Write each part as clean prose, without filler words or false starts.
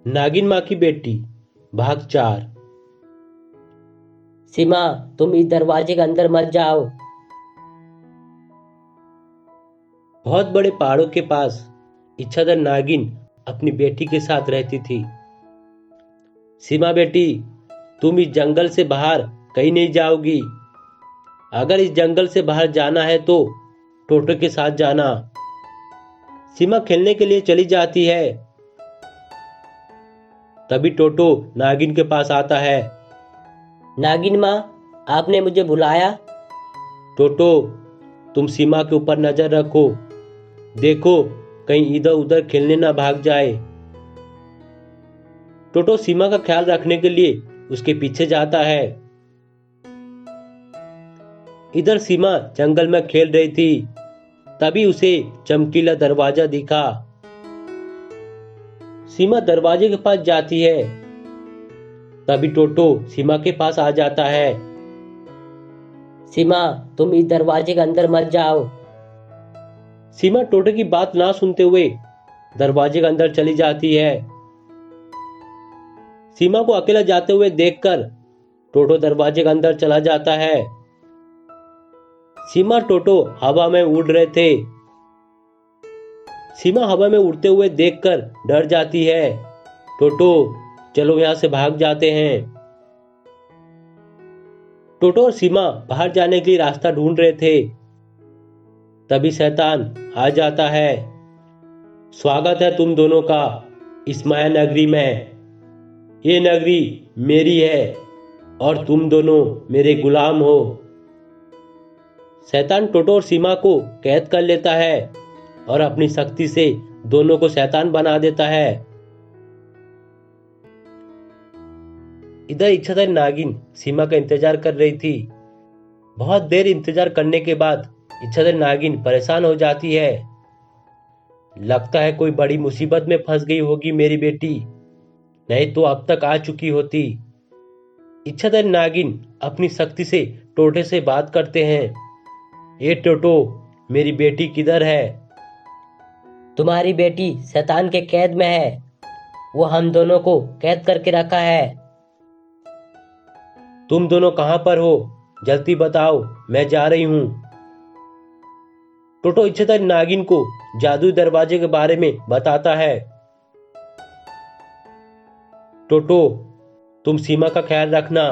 नागिन माँ की बेटी भाग 4। सीमा, तुम इस दरवाजे के अंदर मत जाओ। बहुत बड़े पहाड़ों के पास इच्छाधर नागिन अपनी बेटी के साथ रहती थी। सीमा बेटी, तुम इस जंगल से बाहर कहीं नहीं जाओगी। अगर इस जंगल से बाहर जाना है तो टोटो के साथ जाना। सीमा खेलने के लिए चली जाती है। तभी टोटो नागिन के पास आता है। नागिन माँ, आपने मुझे बुलाया? टोटो, तुम सीमा के ऊपर नजर रखो। देखो कहीं इधर उधर खेलने ना भाग जाए। टोटो सीमा का ख्याल रखने के लिए उसके पीछे जाता है। इधर सीमा जंगल में खेल रही थी। तभी उसे चमकीला दरवाजा दिखा। सीमा दरवाजे के पास जाती है। तभी टोटो सीमा के पास आ जाता है। सीमा, तुम इस दरवाजे के अंदर मत जाओ। सीमा टोटो की बात ना सुनते हुए दरवाजे के अंदर चली जाती है। सीमा को अकेला जाते हुए देखकर टोटो दरवाजे के अंदर चला जाता है। सीमा टोटो हवा में उड़ रहे थे। सीमा हवा में उड़ते हुए देखकर डर जाती है। टोटो, चलो यहां से भाग जाते हैं। टोटो और सीमा बाहर जाने के लिए रास्ता ढूंढ रहे थे। तभी शैतान आ जाता है। स्वागत है तुम दोनों का इस माया नगरी में। ये नगरी मेरी है और तुम दोनों मेरे गुलाम हो। शैतान टोटो और सीमा को कैद कर लेता है और अपनी शक्ति से दोनों को शैतान बना देता है। इधर इच्छाधर नागिन सीमा का इंतजार कर रही थी। बहुत देर इंतजार करने के बाद इच्छाधर नागिन परेशान हो जाती है। लगता है कोई बड़ी मुसीबत में फंस गई होगी मेरी बेटी, नहीं तो अब तक आ चुकी होती। इच्छाधर नागिन अपनी शक्ति से टोटे से बात करते हैं। ये टोटो, मेरी बेटी किधर है? तुम्हारी बेटी शैतान के कैद में है। वो हम दोनों को कैद करके रखा है। तुम दोनों कहां पर हो? जल्दी बताओ, मैं जा रही हूं। टोटो इच्छाधर नागिन को जादुई दरवाजे के बारे में बताता है। टोटो, तुम सीमा का ख्याल रखना,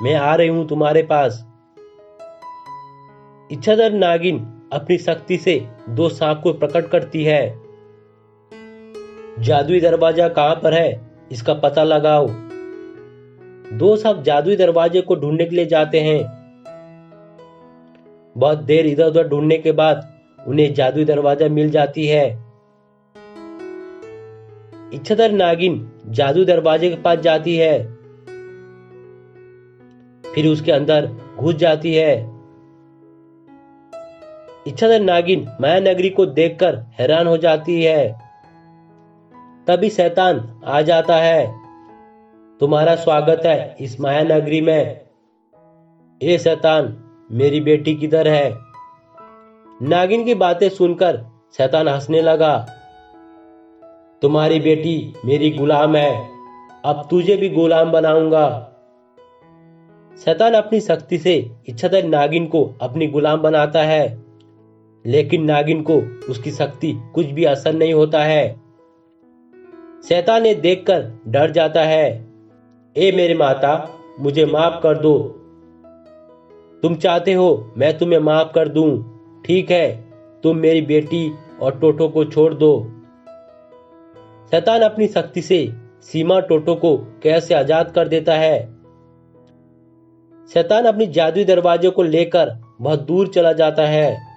मैं आ रही हूं तुम्हारे पास। इच्छाधर नागिन अपनी शक्ति से दो सांप को प्रकट करती है। जादुई दरवाजा कहां पर है, इसका पता लगाओ। दो सांप जादुई दरवाजे को ढूंढने के लिए जाते हैं। बहुत देर इधर उधर ढूंढने के बाद उन्हें जादुई दरवाजा मिल जाती है। इच्छाधर नागिन जादुई दरवाजे के पास जाती है, फिर उसके अंदर घुस जाती है। इच्छाधर नागिन माया नगरी को देखकर हैरान हो जाती है। तभी शैतान आ जाता है। तुम्हारा स्वागत है इस माया नगरी में। ए शैतान, मेरी बेटी किधर है? नागिन की बातें सुनकर शैतान हंसने लगा। तुम्हारी बेटी मेरी गुलाम है, अब तुझे भी गुलाम बनाऊंगा। शैतान अपनी शक्ति से इच्छाधर नागिन को अपनी गुलाम बनाता है, लेकिन नागिन को उसकी शक्ति कुछ भी असर नहीं होता है। शैतान ये देखकर डर जाता है। ए मेरे माता, मुझे माफ कर दो। तुम चाहते हो मैं तुम्हें माफ कर दूं, ठीक है, तुम मेरी बेटी और टोटो को छोड़ दो। शैतान अपनी शक्ति से सीमा टोटो को कैद से आजाद कर देता है। शैतान अपनी जादुई दरवाजे को लेकर बहुत दूर चला जाता है।